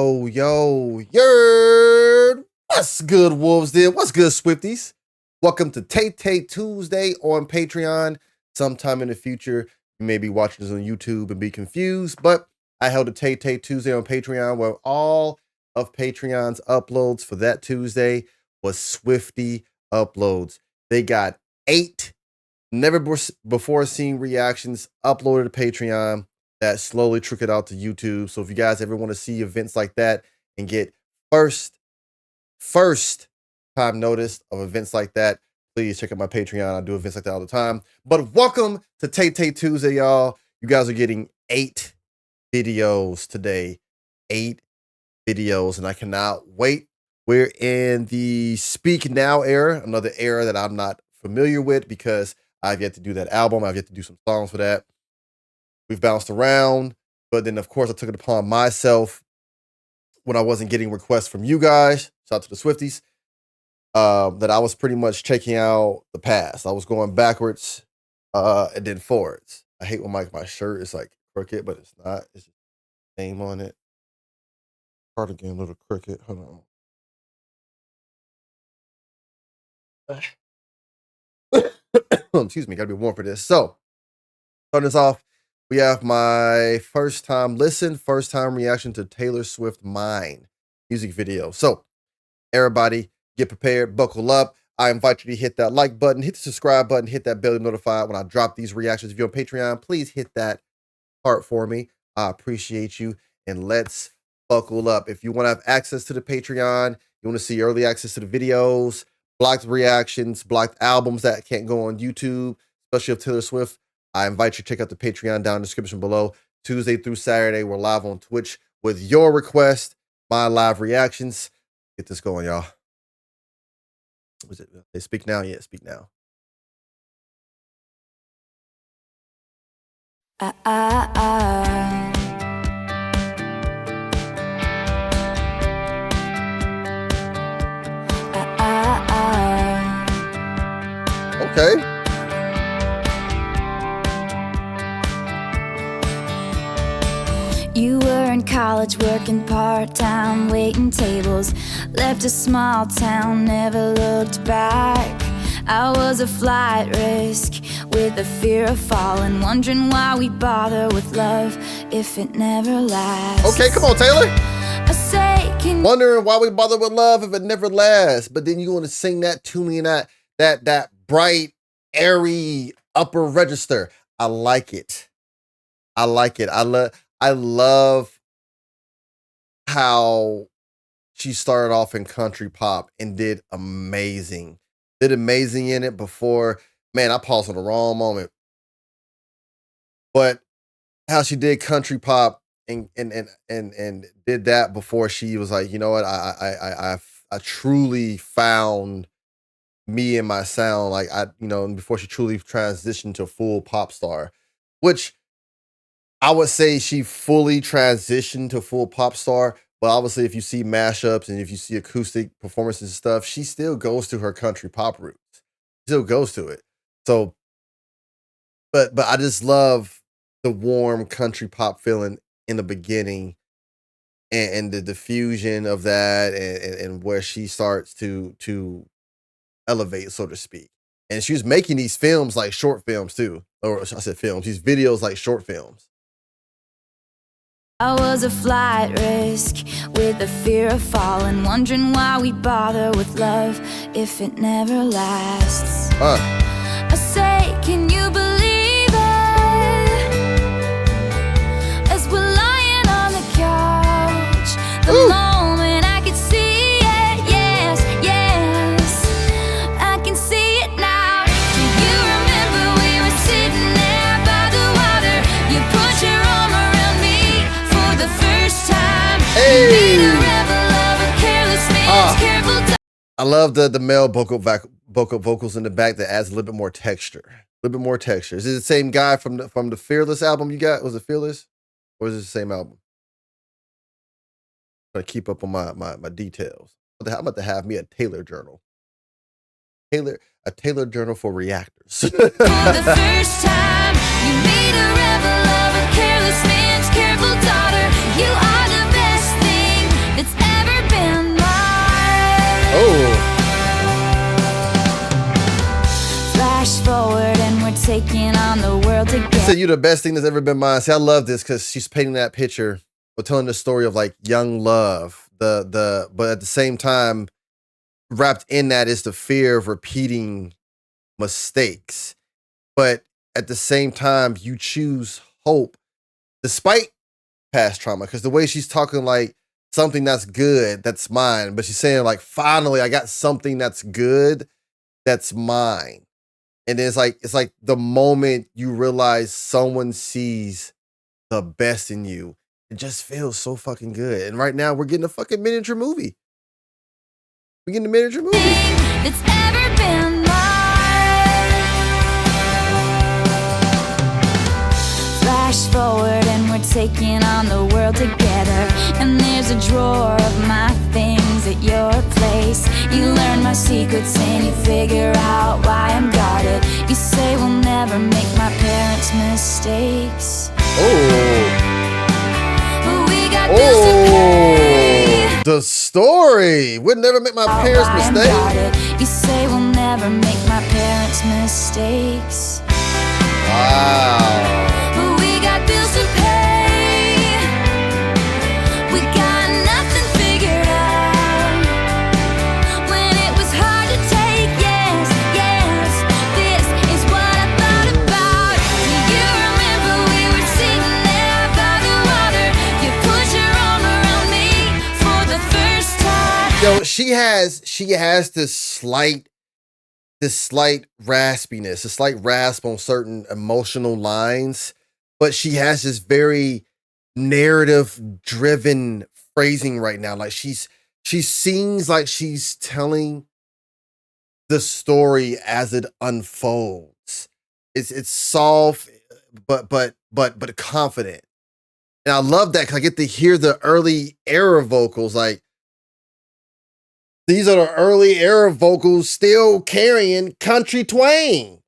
Oh, yo, yerd! What's good, Wolves? There? What's good, Swifties? Welcome to Tay Tuesday on Patreon. Sometime in the future, you may be watching this on YouTube and be confused, but I held a Tay Tuesday on Patreon where all of Patreon's uploads for that Tuesday was Swiftie uploads. They got 8 never before seen reactions uploaded to Patreon that slowly trickled out to YouTube. So if you guys ever want to see events like that and get first time notice of events like that, please check out my Patreon. I do events like that all the time. But welcome to Tay Tuesday, y'all. You guys are getting 8 videos today. 8 videos, and I cannot wait. We're in the Speak Now era, another era that I'm not familiar with because I've yet to do that album. I've yet to do some songs for that. We've bounced around, but then, of course, I took it upon myself when I wasn't getting requests from you guys, shout out to the Swifties, that I was pretty much checking out the past. I was going backwards and then forwards. I hate when my shirt is like crooked, but it's not. It's just name on it. Cardigan, little crooked. Hold on. Excuse me, gotta be warm for this. So, starting this off, we have my first time reaction to Taylor Swift Mine music video. So, everybody, get prepared, buckle up. I invite you to hit that like button, hit the subscribe button, hit that bell to be notified when I drop these reactions. If you're on Patreon, please hit that heart for me. I appreciate you, and let's buckle up. If you want to have access to the Patreon, you want to see early access to the videos, blocked reactions, blocked albums that can't go on YouTube, especially of Taylor Swift, I invite you to check out the Patreon down in the description below. Tuesday through Saturday, we're live on Twitch with your request, my live reactions. Get this going, y'all. Was it? They speak now? Yeah, speak now. Okay. You were in college working part-time, waiting tables, left a small town, never looked back. I was a flight risk with a fear of falling, wondering why we bother with love if it never lasts. Okay, come on, Taylor. I say, wondering why we bother with love if it never lasts. But then you want to sing that to me in that bright, airy upper register. I like it. I like it. I love how she started off in country pop and did amazing. Did amazing in it before. Man, I paused on the wrong moment. But how she did country pop and did that before she was like, you know what, I truly found me and my sound, like before she truly transitioned to full pop star, which I would say she fully transitioned to full pop star. But obviously, if you see mashups and if you see acoustic performances and stuff, she still goes to her country pop roots. Still goes to it. So, but I just love the warm country pop feeling in the beginning, and the diffusion of that, and where she starts to elevate, so to speak. And she was making these films like short films too, or I said films. These videos like short films. I was a flight risk with a fear of falling, wondering why we bother with love if it never lasts. I say, can you believe it? As we're lying on the couch, the moment I could see it, yes, I can see it now. Do you remember we were sitting there by the water? You put your arm around me for the first time. Hey. You made a rebel of a careless man's careful. I love the male vocals in the back that adds a little bit more texture. A little bit more texture. Is it the same guy from the Fearless album you got? Was it Fearless? Or is it the same album? I'm gonna keep up on my details. I'm about to have me a Taylor journal. A Taylor journal for reactors. For the first time, you made a rebel of a careless man's careful daughter. You are the best thing taking on the world together. She said, "You the best thing that's ever been mine." See, I love this because she's painting that picture, but telling the story of like young love. But at the same time, wrapped in that is the fear of repeating mistakes. But at the same time, you choose hope despite past trauma, because the way she's talking like something that's good, that's mine, but she's saying like, finally, I got something that's good, that's mine. And it's like the moment you realize someone sees the best in you, it just feels so fucking good. And right now, we're getting a fucking miniature movie. We're getting a miniature movie. It's ever been mine. Flash forward and we're taking on the world together. And there's a drawer of my things at your place. You learn my secrets and you figure out why I'm guarded. You say we'll never make my parents' mistakes. But we got bills to pay. The story would never make my parents' mistakes. You say we'll never make my parents' mistakes. Wow. But we got bills to pay. We got nothing figured out. When it was hard to take, yes, yes, this is what I thought about. Do you remember we were sitting there by the water? You put your arm around me for the first time. Yo, she has this slight raspiness, a slight rasp on certain emotional lines, but she has this very narrative driven phrasing right now. Like she seems like she's telling the story as it unfolds. It's soft, but confident. And I love that because I get to hear the early era vocals. Like, these are the early era vocals still carrying country twang.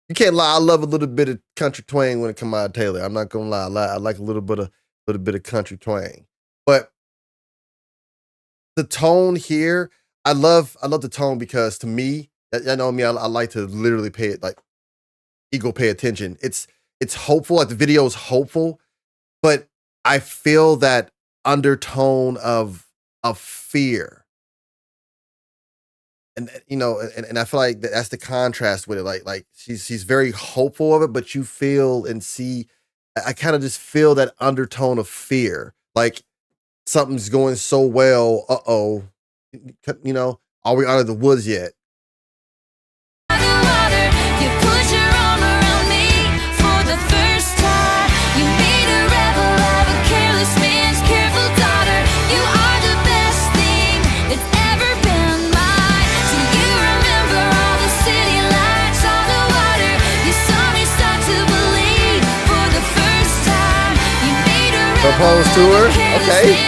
You can't lie. I love a little bit of country twang when it comes out of Taylor. I'm not gonna lie. I like a little bit of country twang. But the tone here, I love the tone because to me, I know me, I like to literally pay attention. It's hopeful. Like the video is hopeful, but I feel that undertone of fear. And you know, and I feel like that's the contrast with it. Like she's very hopeful of it, but you feel and see, I kind of just feel that undertone of fear. Like something's going so well. You know, are we out of the woods yet? Propose to her? Okay.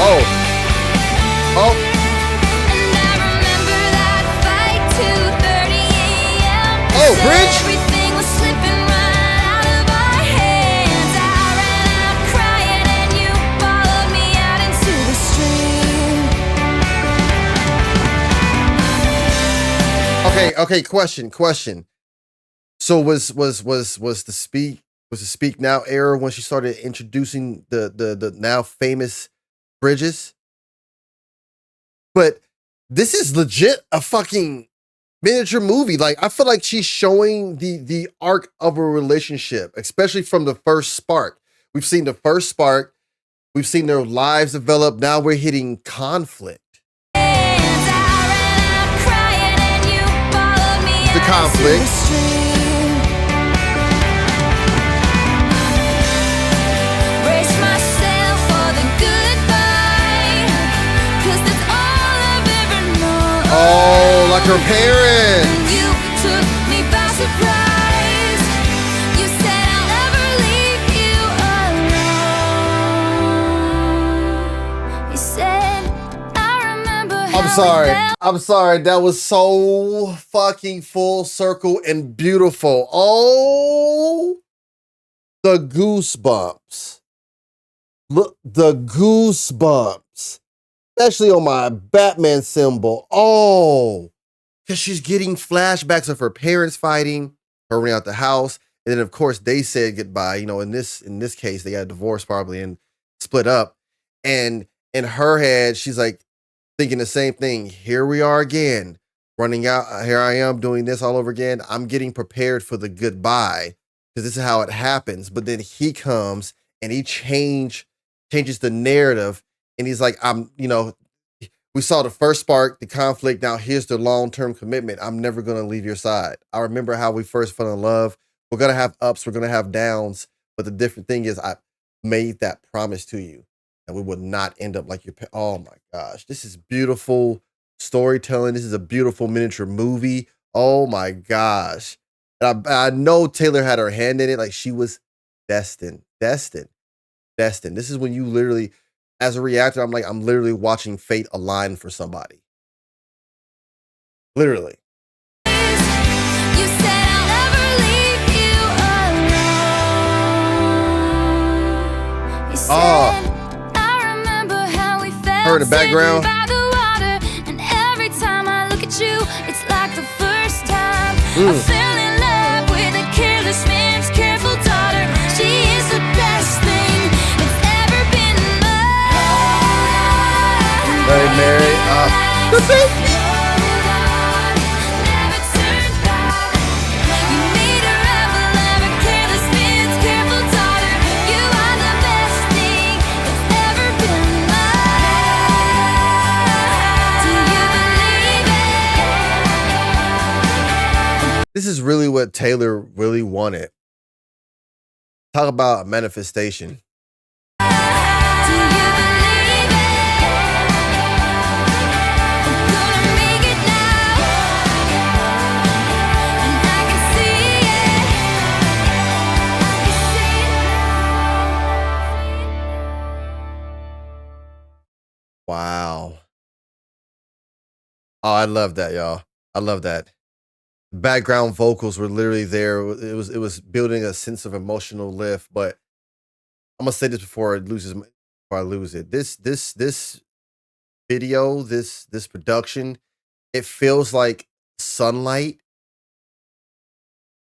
Oh. Oh. Oh, bridge? Everything was slipping right out of our hands. I ran out crying and you followed me out into the street. Okay, question. So was the speak now era when she started introducing the now famous bridges? But this is legit a fucking miniature movie. Like I feel like she's showing the arc of a relationship, especially from the first spark. We've seen the first spark, we've seen their lives develop. Now we're hitting conflict. The conflict. Brace myself for the goodbye, 'cause that's all I've ever known. Oh, like her parents. You took me by surprise. You said I'll never leave you alone. You said I remember how I'm sorry. That was so fucking full circle and beautiful. Oh, the goosebumps. Look, the goosebumps, especially on my Batman symbol. Oh, because she's getting flashbacks of her parents fighting, her running out the house, and then of course they said goodbye. You know, in this case, they got divorced probably and split up. And in her head, she's like thinking the same thing. Here we are again, running out. Here I am doing this all over again. I'm getting prepared for the goodbye because this is how it happens. But then he comes and he changes the narrative, and he's like, we saw the first spark, the conflict. Now here's the long-term commitment. I'm never going to leave your side. I remember how we first fell in love. We're going to have ups. We're going to have downs. But the different thing is I made that promise to you and we would not end up like your oh my gosh. This is beautiful storytelling. This is a beautiful miniature movie. Oh my gosh. And I know Taylor had her hand in it. Like she was destined. This is when you literally, as a reactor, I'm literally watching fate align for somebody. Literally. You said I'll never leave you alone. You said, I remember how we felt. Her in the background. By the water, and every time I look at you, it's like the first time I fell in love with a careless man's careful daughter. She is the best thing that's ever been in love. Very Mary. The baby. This is really what Taylor really wanted. Talk about manifestation. Wow. Oh, I love that, y'all. I love that. Background vocals were literally there. It was building a sense of emotional lift. But I'm gonna say this before I lose it. This video, this production, it feels like sunlight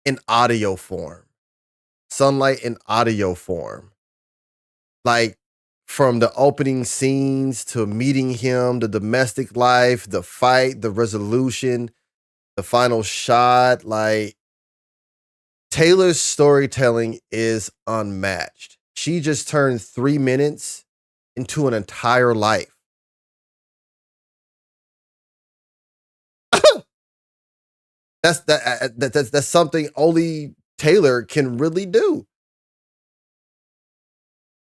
in audio form. Sunlight in audio form. Like from the opening scenes to meeting him, the domestic life, the fight, the resolution, the final shot, like Taylor's storytelling is unmatched. She just turned 3 minutes into an entire life. That's something only Taylor can really do.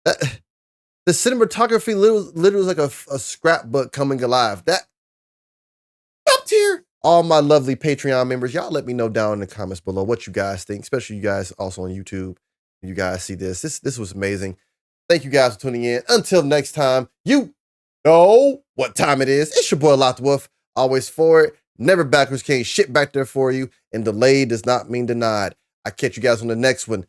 The cinematography literally was like a scrapbook coming alive. That up tier. All my lovely Patreon members, y'all let me know down in the comments below what you guys think, especially you guys also on YouTube. You guys see this. This was amazing. Thank you guys for tuning in. Until next time, you know what time it is. It's your boy LoccdWolf. Always forward, never backwards. Can't shit back there for you. And delayed does not mean denied. I catch you guys on the next one.